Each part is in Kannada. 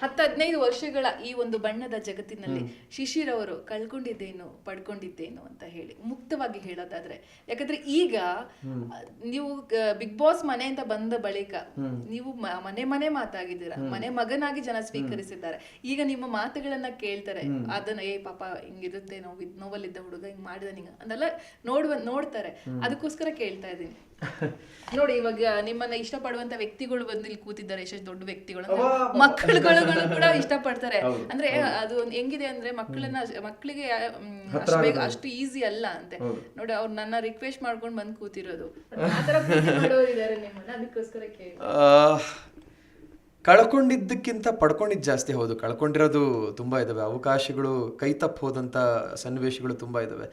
10-15 ವರ್ಷಗಳ ಈ ಒಂದು ಬಣ್ಣದ ಜಗತ್ತಿನಲ್ಲಿ ಶಿಶಿರ್ ಅವರು ಕಳ್ಕೊಂಡಿದ್ದೇನು ಪಡ್ಕೊಂಡಿದ್ದೇನು ಅಂತ ಹೇಳಿ ಮುಕ್ತವಾಗಿ ಹೇಳೋದಾದ್ರೆ, ಯಾಕಂದ್ರೆ ಈಗ ನೀವು ಬಿಗ್ ಬಾಸ್ ಮನೆ ಅಂತ ಬಂದ ಬಳಿಕ ನೀವು ಮನೆ ಮಾತಾಗಿದ್ದೀರಾ, ಮನೆ ಮಗನಾಗಿ ಜನ ಸ್ವೀಕರಿಸಿದ್ದಾರೆ. ಈಗ ನಿಮ್ಮ ಮಾತುಗಳನ್ನ ಕೇಳ್ತಾರೆ, ಅದನ್ನ ಪಾಪ ಹಿಂಗಿರುತ್ತೆ, ನೋವಲ್ಲಿದ್ದ ಹುಡುಗ ಹಿಂಗ್ ಮಾಡಿದ ನಿಂಗ ಅಂದೆಲ್ಲ ನೋಡ್ತಾರೆ. ಅದಕ್ಕೋಸ್ಕರ ಕೇಳ್ತಾ ಇದ್ದೀನಿ. ನೋಡಿ, ಇವಾಗ ನಿಮ್ಮನ್ನ ಇಷ್ಟಪಡುವಂತ ವ್ಯಕ್ತಿಗಳು ಬಂದು ಇಲ್ಲಿ ಕೂತಿದ್ದಾರೆ, ಎಷ್ಟು ದೊಡ್ಡ ವ್ಯಕ್ತಿಗಳು, ಮಕ್ಕಳುಗಳು ಕೂಡ ಇಷ್ಟಪಡ್ತಾರೆ. ಅಂದ್ರೆ ಅದು ಹೆಂಗಿದೆ ಅಂದ್ರೆ ಮಕ್ಕಳಿಗೆ ಅಷ್ಟು ಈಸಿ ಅಲ್ಲ ಅಂತೆ. ನೋಡಿ, ಅವ್ರು ನನ್ನ ರಿಕ್ವೆಸ್ಟ್ ಮಾಡ್ಕೊಂಡು ಬಂದು ಕೂತಿರೋದು, ಆತರ ಮಾಡೋರಿದ್ದಾರೆ ನಿಮ್ಮನ್ನ. ಅದಕ್ಕೋಸ್ಕರ ಕೇಳಿ. ಕಳ್ಕೊಂಡಿದ್ದಕ್ಕಿಂತ ಪಡ್ಕೊಂಡಿದ್ದು ಜಾಸ್ತಿ. ಹೌದು, ಕಳ್ಕೊಂಡಿರೋದು ತುಂಬ ಇದ್ದಾವೆ. ಅವಕಾಶಗಳು ಕೈ ತಪ್ಪು ಹೋದಂಥ ಸನ್ನಿವೇಶಗಳು ತುಂಬ ಇದ್ದಾವೆ.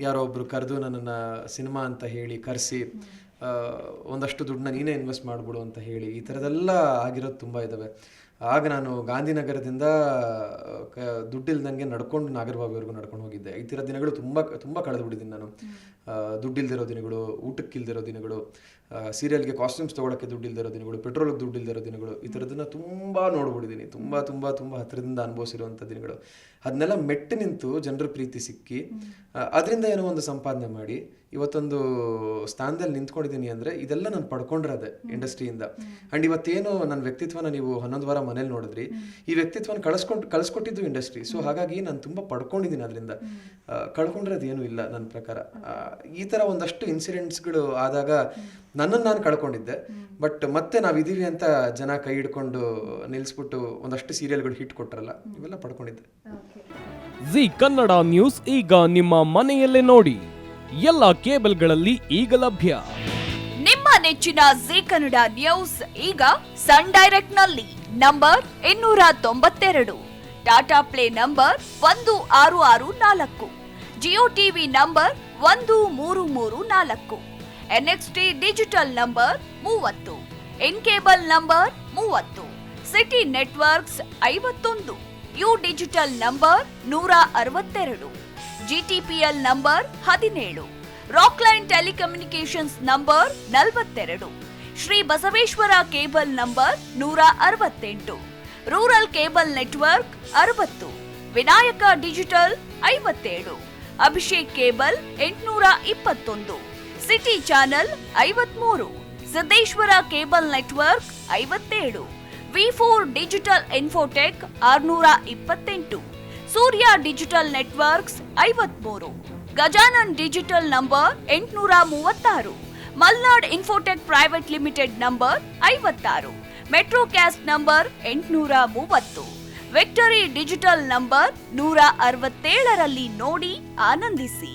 ಯಾರೋ ಒಬ್ರು ಕರೆದು ನನ್ನನ್ನು ಸಿನಿಮಾ ಅಂತ ಹೇಳಿ ಕರೆಸಿ ಒಂದಷ್ಟು ದುಡ್ಡನ್ನ ನೀನೇ ಇನ್ವೆಸ್ಟ್ ಮಾಡ್ಬಿಡು ಅಂತ ಹೇಳಿ ಈ ಥರದೆಲ್ಲ ಆಗಿರೋದು ತುಂಬ ಇದ್ದಾವೆ. ಆಗ ನಾನು ಗಾಂಧಿನಗರದಿಂದ ದುಡ್ಡಿಲ್ದಂಗೆ ನಡ್ಕೊಂಡು ನಾಗರಬಾವಿವರೆಗೂ ನಡ್ಕೊಂಡು ಹೋಗಿದ್ದೆ. ಈ ಥರ ದಿನಗಳು ತುಂಬ ಕಳೆದು ಬಿಟ್ಟಿದ್ದೀನಿ ನಾನು. ದುಡ್ಡಿಲ್ದಿರೋ ದಿನಗಳು, ಊಟಕ್ಕಿಲ್ದಿರೋ ದಿನಗಳು, ಸೀರಿಯಲ್ಗೆ ಕಾಸ್ಟ್ಯೂಮ್ಸ್ ತೊಗೊಳಕ್ಕೆ ದುಡ್ಡಿಲ್ದಿರೋ ದಿನಗಳು, ಪೆಟ್ರೋಲ್ಗೆ ದುಡ್ಡಿಲ್ದಿರೋ ದಿನಗಳು, ಈ ಥರದನ್ನ ತುಂಬ ನೋಡ್ಬಿಟ್ಟಿದ್ದೀನಿ. ತುಂಬ ಹತ್ತಿರದಿಂದ ಅನುಭವಿಸಿರುವಂಥ ದಿನಗಳು. ಅದನ್ನೆಲ್ಲ ಮೆಟ್ಟು ನಿಂತು ಜನರ ಪ್ರೀತಿ ಸಿಕ್ಕಿ ಅದರಿಂದ ಏನೋ ಒಂದು ಸಂಪಾದನೆ ಮಾಡಿ ಇವತ್ತೊಂದು ಸ್ಥಾನದಲ್ಲಿ ನಿಂತ್ಕೊಂಡಿದ್ದೀನಿ ಅಂದರೆ ಇದೆಲ್ಲ ನಾನು ಪಡ್ಕೊಂಡಿರೋದೆ ಇಂಡಸ್ಟ್ರಿಯಿಂದ. ಆ್ಯಂಡ್ ಇವತ್ತೇನು ನನ್ನ ವ್ಯಕ್ತಿತ್ವನ ನೀವು 11 ವಾರ ಮನೇಲಿ ನೋಡಿದ್ರಿ, ಈ ವ್ಯಕ್ತಿತ್ವನ ಕಳಿಸ್ಕೊಟ್ಟಿದ್ದು ಇಂಡಸ್ಟ್ರಿ. ಸೊ ಹಾಗಾಗಿ ನಾನು ತುಂಬ ಪಡ್ಕೊಂಡಿದ್ದೀನಿ. ಅದರಿಂದ ಕಳ್ಕೊಂಡಿರೋದು ಏನೂ ಇಲ್ಲ ನನ್ನ ಪ್ರಕಾರ. ಈ ಥರ ಒಂದಷ್ಟು ಇನ್ಸಿಡೆಂಟ್ಸ್ಗಳು ಆದಾಗ ನನ್ನನ್ನು ನಾನು ಕಳ್ಕೊಂಡಿದ್ದೆ. ಬಟ್ ಮತ್ತೆ ನಾವಿದ್ದೀವಿ ಅಂತ ಜನ ಕೈ ಹಿಡ್ಕೊಂಡು ನಿಲ್ಲಿಸ್ಬಿಟ್ಟು ಒಂದಷ್ಟು ಸೀರಿಯಲ್ಗಳು ಹಿಟ್ ಕೊಟ್ರಲ್ಲ, ಇವೆಲ್ಲ ಪಡ್ಕೊಂಡಿದ್ದೆ. ಜಿ ಕನ್ನಡ ನ್ಯೂಸ್ ಈಗ ನಿಮ್ಮ ಮನೆಯಲ್ಲೇ ನೋಡಿ, ಎಲ್ಲ ಕೇಬಲ್ಗಳಲ್ಲಿ ಈಗ ಲಭ್ಯ. ನಿಮ್ಮ ನೆಚ್ಚಿನ ಜಿ ಕನ್ನಡ ನ್ಯೂಸ್ ಈಗ ಸನ್ ಡೈರೆಕ್ಟ್ ನಲ್ಲಿ number 292, Tata Play number 1664, Jio TV number 1334, NXT digital number 30, in cable number 30, Siti networks 51, U digital number 162, GTPL number 17, Rockline telecommunications number 42, Shri Basaveshwara cable number 168, rural cable network 60, Vinayaka digital 57, Abhishek cable 821, Siti channel 53, Siddeshwara cable network 57, ವಿ4 digital infotech 628, Surya digital networks 53, Gajanan digital number 836, Malnad infotech private limited number 56, Metrocast number 830, Victory digital number 167ರಲ್ಲಿ ನೋಡಿ ಆನಂದಿಸಿ.